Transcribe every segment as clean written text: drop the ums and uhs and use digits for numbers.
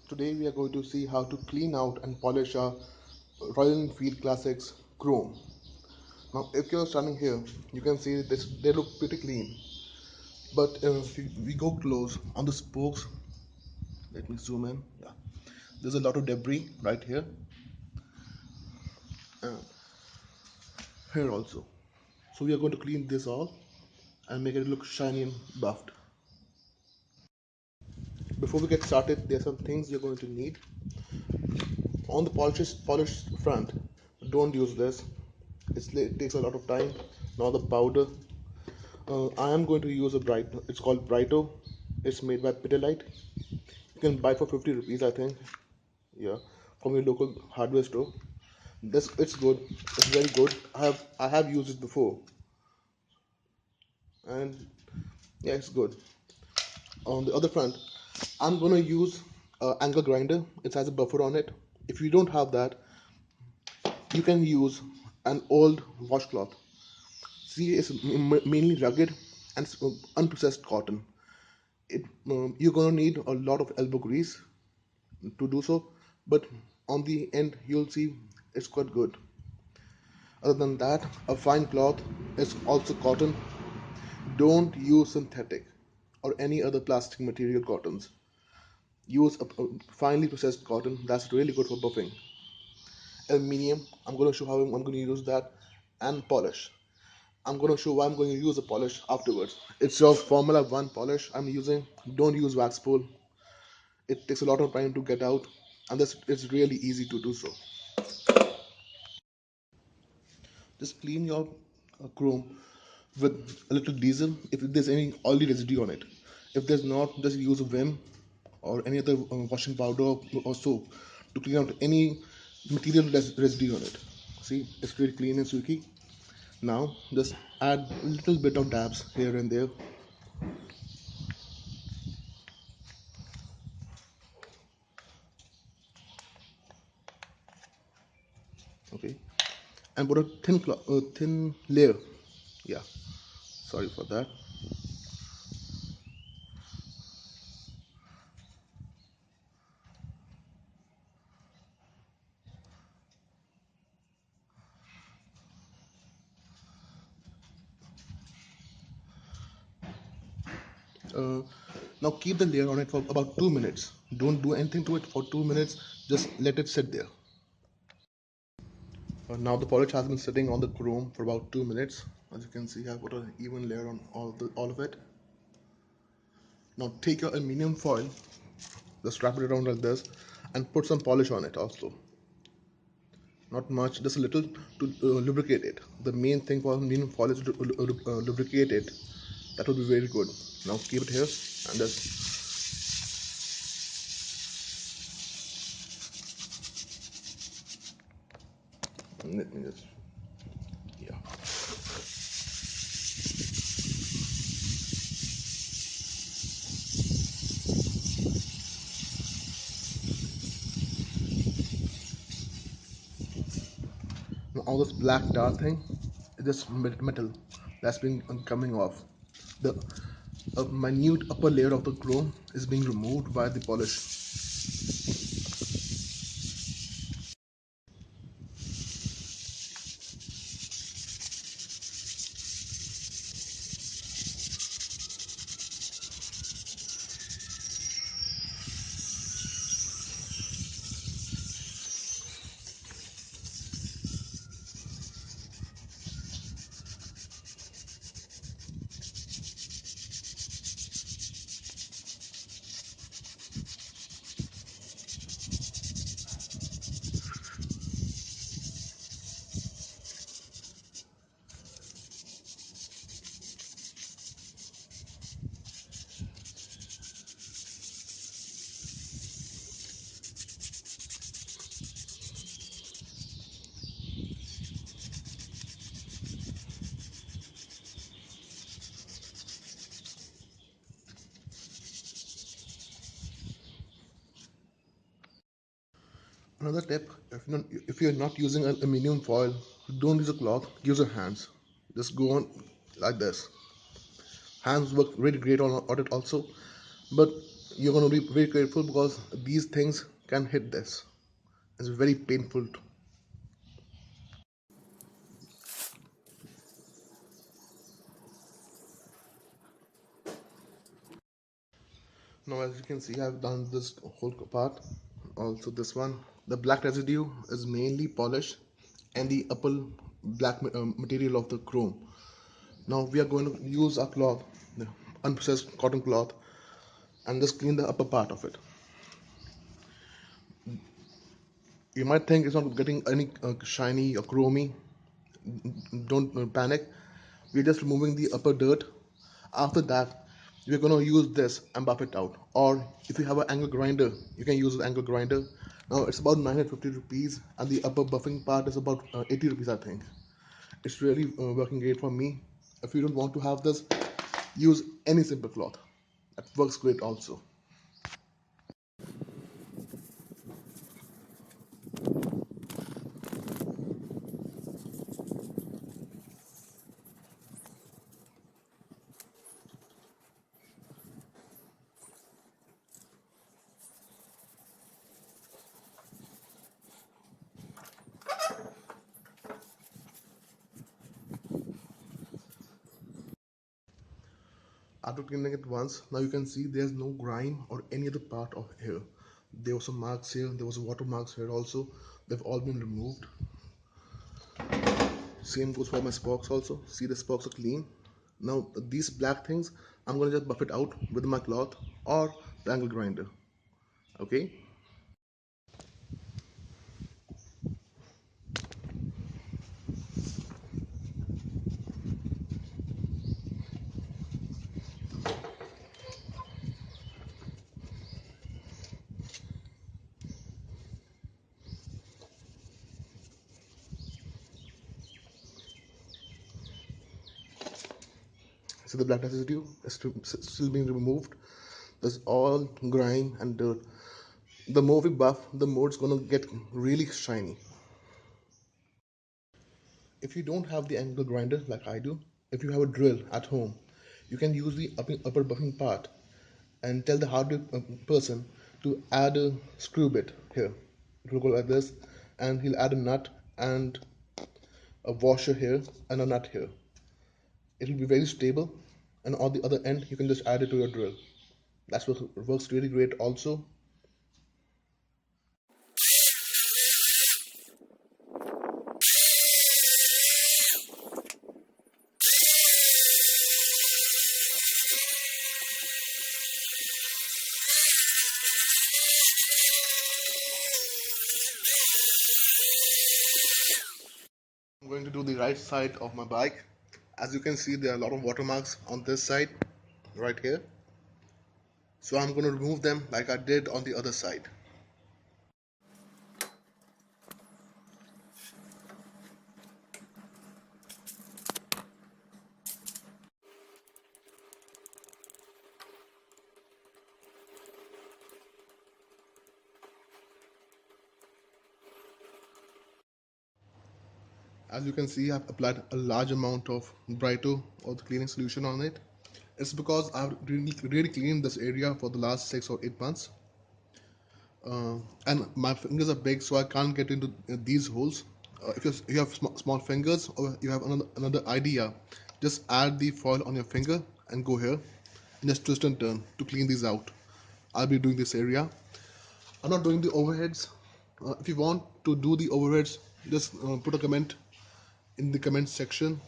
Today we are going to see how to clean out and polish our Royal Enfield Classics chrome. Now if you're standing here, you can see this, they look pretty clean. But if we go close on the spokes, let me zoom in. Yeah, there's a lot of debris right here and here also. So we are going to clean this all and make it look shiny and buffed. Before we get started, there are some things you're going to need. On the polished front, don't use this. It takes a lot of time. Now the powder. I am going to use a bright. It's called Brighto. It's made by Pidilite. You can buy for 50 rupees, I think. Yeah, from your local hardware store. This it's good. It's very good. I have used it before, and yeah, it's good. On the other front, I'm gonna use angle grinder. It has a buffer on it. If you don't have that, you can use an old washcloth. See, it's mainly rugged and unprocessed cotton. You're gonna need a lot of elbow grease to do so, but on the end you'll see it's quite good. Other than that, a fine cloth is also cotton. Don't use synthetic or any other plastic material cottons. Use a finely processed cotton. That's really good for buffing. Aluminium, I'm going to show how I'm going to use that. And polish, I'm going to show why I'm going to use a polish afterwards. It's your Formula 1 polish I'm using. Don't use wax pole. It takes a lot of time to get out, and this it's really easy to do so. Just clean your chrome with a little diesel if there's any oily residue on it. If there's not, just use a vim or any other washing powder or soap to clean out any material residue on it. See, it's really clean and squeaky. Now just add a little bit of dabs here and there. Okay, and put a thin layer. Yeah, sorry for that. Uh, Now keep the layer on it for about 2 minutes. Don't do anything to it for 2 minutes. Just let it sit there. Now the polish has been sitting on the chrome for about 2 minutes. As you can see, I put an even layer on all of it. Now take your aluminium foil, just wrap it around like this, and put some polish on it also. Not much, just a little to lubricate it. The main thing for aluminium foil is to lubricate it. That would be very good. Now keep it here and just let me just yeah. Now all this black dark thing is just metal that's been coming off. The minute upper layer of the chrome is being removed by the polish. Another tip, if you're not using aluminium foil, don't use a cloth, use your hands. Just go on like this. Hands work really great on it also, but You're going to be very careful because these things can hit this. It's very painful. Now as you can see, I've done this whole part. Also this one, the black residue is mainly polish and the upper black material of the chrome. Now we are going to use a cloth, the unprocessed cotton cloth, and just clean the upper part of it. You might think it's not getting any shiny or chromy. Don't panic. We're just removing the upper dirt. After that, we're gonna use this and buff it out. Or if you have an angle grinder, you can use an angle grinder. Now it's about 950 rupees, and the upper buffing part is about 80 rupees, I think. It's really working great for me. If you don't want to have this, use any simple cloth. That works great also. After cleaning it once, now you can see there's no grime or any other part of here. There was some marks here, there was water marks here also. They've all been removed. Same goes for my spokes also. See, the spokes are clean. Now these black things, I'm gonna just buff it out with my cloth or the angle grinder. Okay. So the black residue is still being removed. There's all grime and dirt. The more we buff, the more it's gonna get really shiny. If you don't have the angle grinder like I do, if you have a drill at home, you can use the upper buffing part and tell the hardware person to add a screw bit here. It will go like this, and he'll add a nut and a washer here and a nut here. It will be very stable, and on the other end, you can just add it to your drill. That's what works really great also. I'm going to do the right side of my bike. As you can see, there are a lot of watermarks on this side, right here. So I'm going to remove them like I did on the other side. As you can see, I've applied a large amount of Brighto or the cleaning solution on it. It's because I've really cleaned this area for the last 6 or 8 months. And my fingers are big, so I can't get into these holes. If you have small fingers or you have another idea, just add the foil on your finger and go here and just twist and turn to clean these out. I'll be doing this area. I'm not doing the overheads. If you want to do the overheads, just put a comment in the comment section.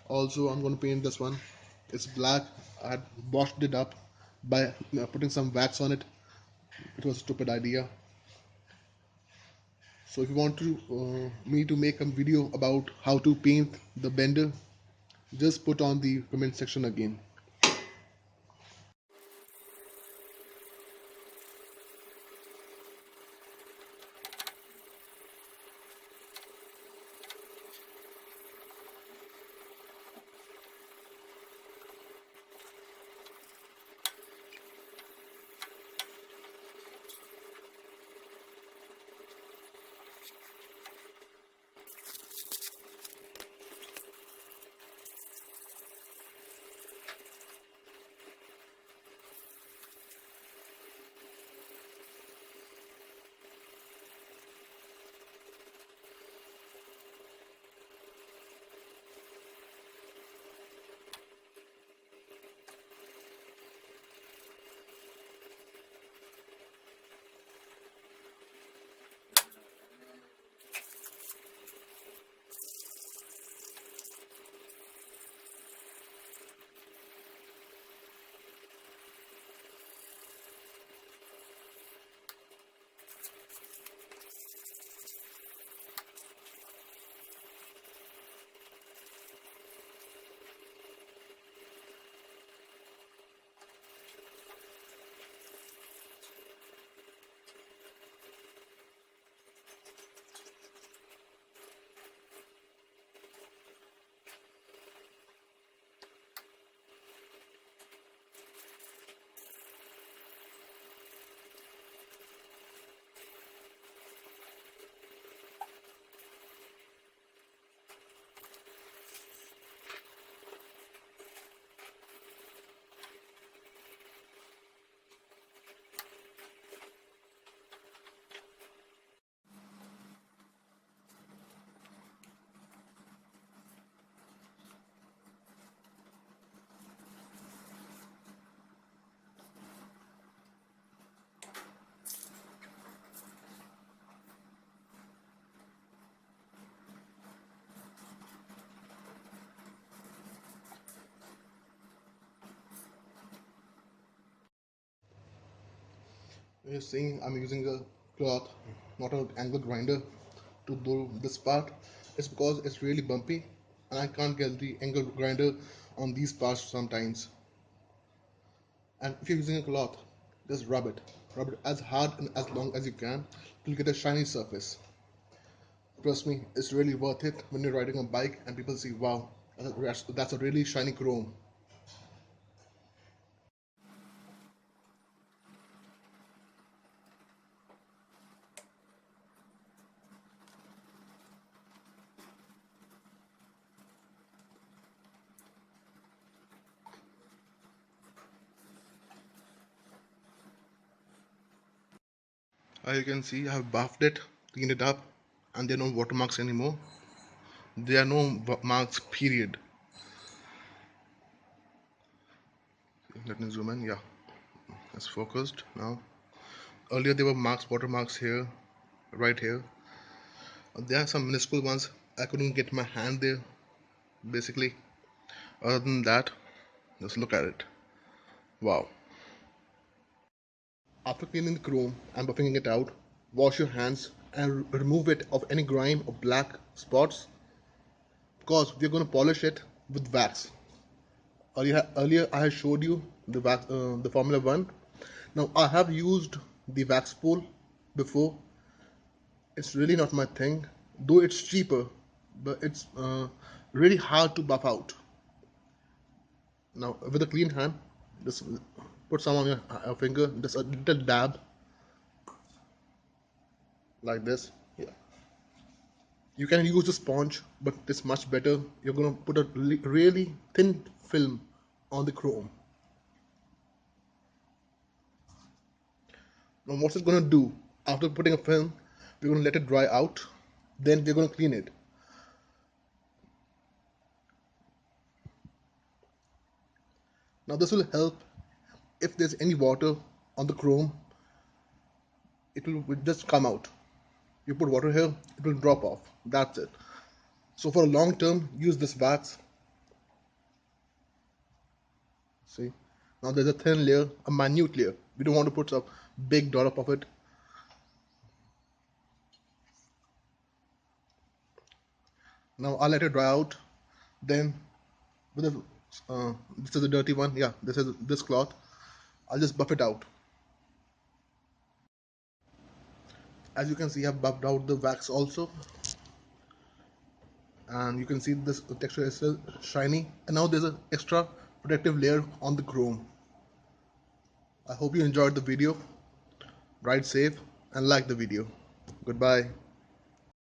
Also, I'm going to paint this one. It's black. I had washed it up by putting some wax on it. It was a stupid idea. So if you want to me to make a video about how to paint the bender, just put on the comment section again. You're seeing I'm using a cloth, not an angle grinder, to do this part. It's because it's really bumpy and I can't get the angle grinder on these parts sometimes. And if you're using a cloth, just rub it. Rub it as hard and as long as you can to get a shiny surface. Trust me, it's really worth it when you're riding a bike and people see, wow, that's a really shiny chrome. As you can see, I have buffed it, cleaned it up, and there are no watermarks anymore. There are no marks, period. Let me zoom in. Yeah, it's focused now. Earlier there were marks, watermarks here, right here. There are some minuscule ones. I couldn't get my hand there, basically. Other than that, just look at it. Wow. After cleaning the chrome and buffing it out, wash your hands and remove it of any grime or black spots because we're going to polish it with wax. Earlier I had showed you the wax, the Formula One. Now I have used the wax pool before. It's really not my thing, though it's cheaper, but it's really hard to buff out. Now with a clean hand, just put some on your finger, just a little dab like this. Yeah. You can use a sponge, but it's much better. You're gonna put a really thin film on the chrome. Now what's it gonna do? After putting a film, we're gonna let it dry out. Then we're gonna clean it. Now this will help if there's any water on the chrome, it will just come out. You put water here, it will drop off. That's it. So for a long term, use this wax. See, now there's a thin layer, a minute layer. We don't want to put a big dollop of it. Now I'll let it dry out. Then with a this is a dirty one. Yeah, this is this cloth. I'll just buff it out. As you can see, I've buffed out the wax also, and you can see this texture is still shiny. And now there's an extra protective layer on the chrome. I hope you enjoyed the video. Ride safe and like the video. Goodbye.